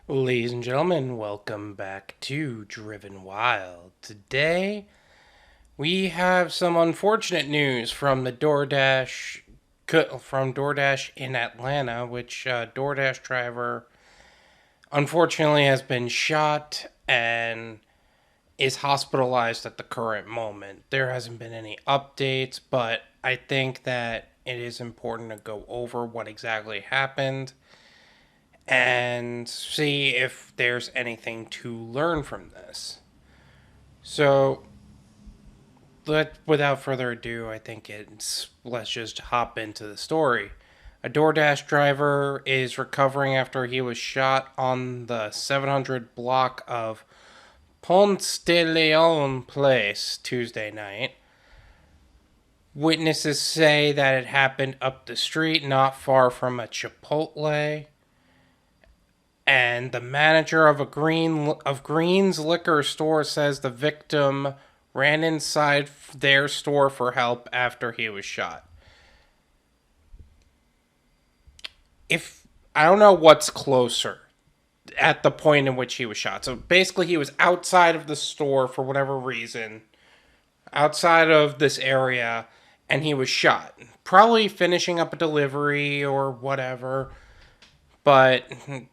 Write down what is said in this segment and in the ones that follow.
Ladies and gentlemen, welcome back to Driven Wild. Today, we have some unfortunate news from the Doordash in Atlanta, which Doordash driver unfortunately has been shot and is hospitalized at the current moment. There hasn't been any updates, but I think that it is important to go over what exactly happened and see if there's anything to learn from this. So, without further ado, I think let's just hop into the story. A DoorDash driver is recovering after he was shot on the 700 block of Ponce de Leon Place Tuesday night. Witnesses say that it happened up the street, not far from a Chipotle. And the manager of Green's liquor store says the victim ran inside their store for help after he was shot. If I don't know what's closer at the point in which he was shot. So basically he was outside of the store for whatever reason, outside of this area, and he was shot. Probably finishing up a delivery or whatever. But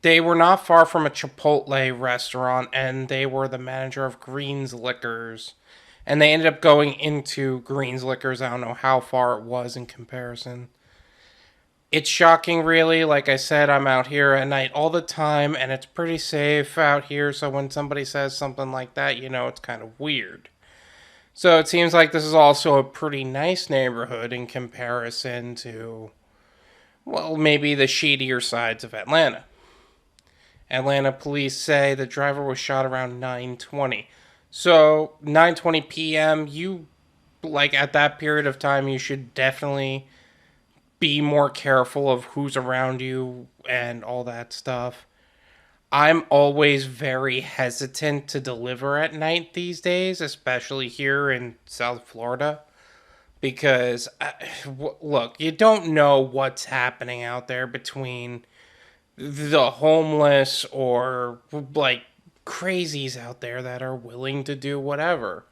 they were not far from a Chipotle restaurant, and they were the manager of Green's Liquors. And they ended up going into Green's Liquors. I don't know how far it was in comparison. It's shocking, really. Like I said, I'm out here at night all the time, and it's pretty safe out here. So when somebody says something like that, you know it's kind of weird. So it seems like this is also a pretty nice neighborhood in comparison to, well, maybe the shadier sides of Atlanta. Atlanta police say the driver was shot around 9:20. So 9:20 p.m. At that period of time, you should definitely be more careful of who's around you and all that stuff. I'm always very hesitant to deliver at night these days, especially here in South Florida, because look, you don't know what's happening out there between the homeless or like crazies out there that are willing to do whatever.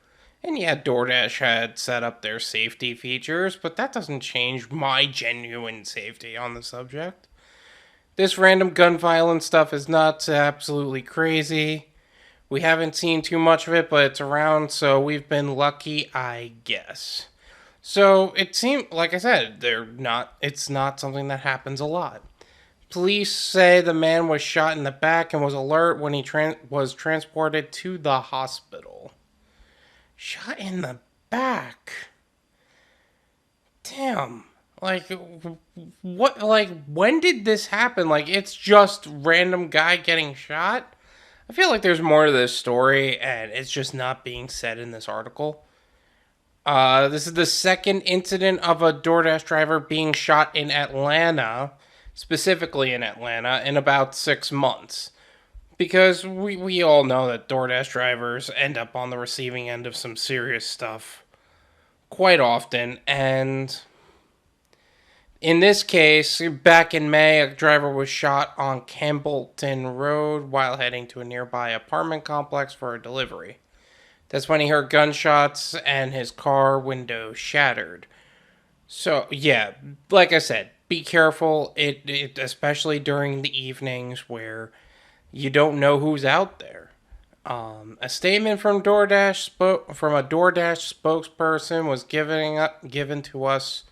And yeah, DoorDash had set up their safety features, but that doesn't change my genuine safety on the subject. This random gun violence stuff is not absolutely crazy. We haven't seen too much of it, but it's around, so we've been lucky, I guess. So it seemed, like I said, it's not something that happens a lot. Police say the man was shot in the back and was alert when he was transported to the hospital. Shot in the back. Damn. Like, what? Like, when did this happen? Like, it's just random guy getting shot? I feel like there's more to this story, and it's just not being said in this article. This is the second incident of a DoorDash driver being shot in Atlanta, specifically in Atlanta, in about 6 months. Because we all know that DoorDash drivers end up on the receiving end of some serious stuff quite often. And in this case, back in May, a driver was shot on Campbellton Road while heading to a nearby apartment complex for a delivery. That's when he heard gunshots and his car window shattered. So, yeah, like I said, be careful, especially during the evenings where you don't know who's out there. A statement from a DoorDash spokesperson was given to us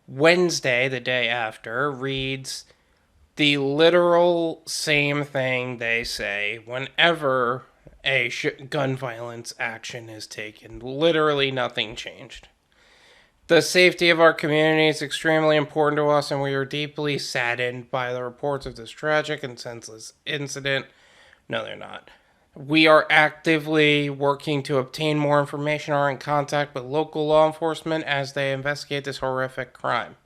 Wednesday, the day after, reads the literal same thing they say whenever a gun violence action is taken. Literally nothing changed. The safety of our community is extremely important to us, and we are deeply saddened by the reports of this tragic and senseless incident. No, they're not. We are actively working to obtain more information or in contact with local law enforcement as they investigate this horrific crime.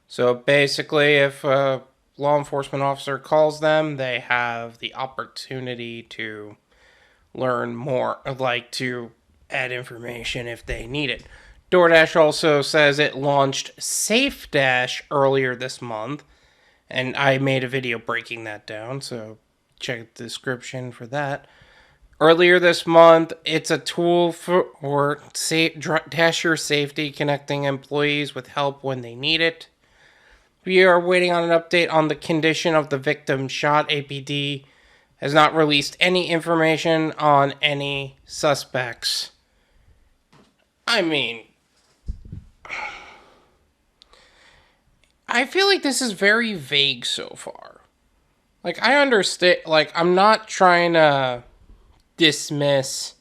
So basically, if a law enforcement officer calls them, they have the opportunity to learn more, like to add information if they need it. DoorDash also says it launched SafeDash earlier this month, and I made a video breaking that down, so check the description for that. Earlier this month, it's a tool for Dasher safety, connecting employees with help when they need it. We are waiting on an update on the condition of the victim shot. APD has not released any information on any suspects. I mean, I feel like this is very vague so far. Like, I understand, like, I'm not trying to dismiss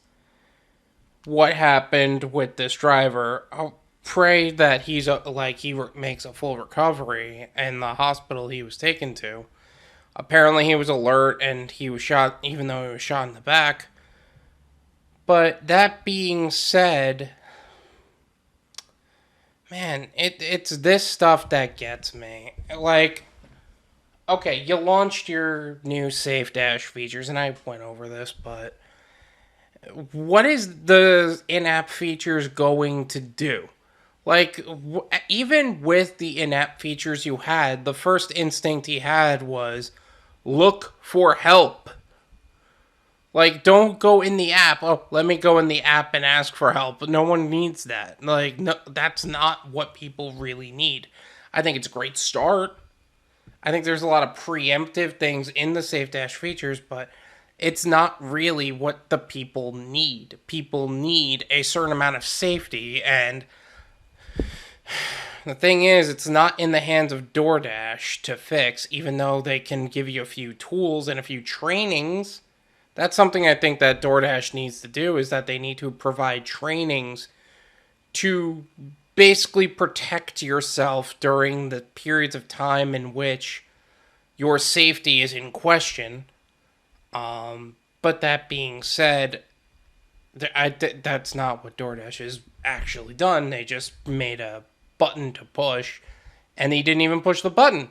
what happened with this driver. I'll pray that he makes a full recovery in the hospital he was taken to. Apparently he was alert and he was shot, even though he was shot in the back. But that being said, man, it's this stuff that gets me. Like, okay, you launched your new Safe Dash features, and I went over this, but what is the in-app features going to do? Like, even with the in-app features you had, the first instinct he had was look for help. Like, don't go in the app. Oh, let me go in the app and ask for help. No one needs that. Like, no, that's not what people really need. I think it's a great start. I think there's a lot of preemptive things in the Safe Dash features, but it's not really what the people need. People need a certain amount of safety, and the thing is, it's not in the hands of Doordash to fix, even though they can give you a few tools and a few trainings. That's something I think that Doordash needs to do, is that they need to provide trainings to basically protect yourself during the periods of time in which your safety is in question. But that being said, that's not what Doordash has actually done. They just made a button to push, and he didn't even push the button.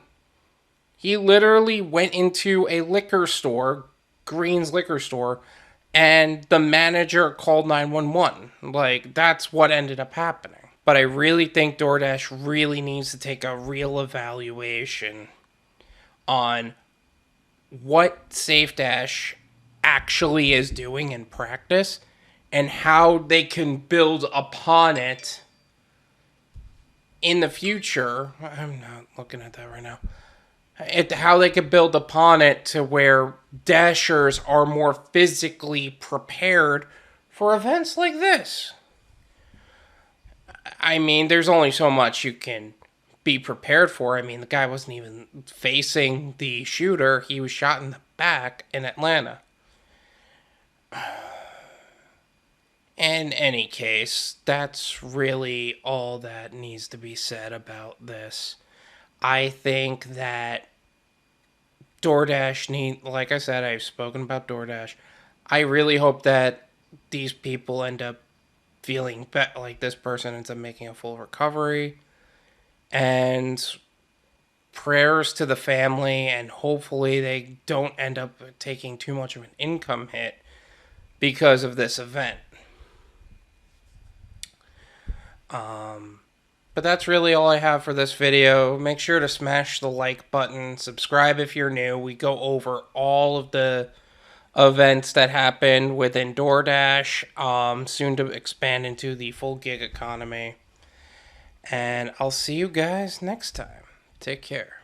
He literally went into a liquor store, Green's liquor store, and the manager called 911. Like, that's what ended up happening. But I really think Doordash really needs to take a real evaluation on what Safe Dash actually is doing in practice and how they can build upon it in the future. I'm not looking at that right now. How they could build upon it to where Dashers are more physically prepared for events like this. I mean, there's only so much you can be prepared for. I mean, the guy wasn't even facing the shooter. He was shot in the back in Atlanta. In any case, that's really all that needs to be said about this. I think that Doordash like I said, I've spoken about Doordash. I really hope that these people end up feeling like this person ends up making a full recovery. And prayers to the family, and hopefully they don't end up taking too much of an income hit because of this event. But that's really all I have for this video. Make sure to smash the like button. Subscribe if you're new. We go over all of the events that happen within Doordash. Soon to expand into the full gig economy. And I'll see you guys next time. Take care.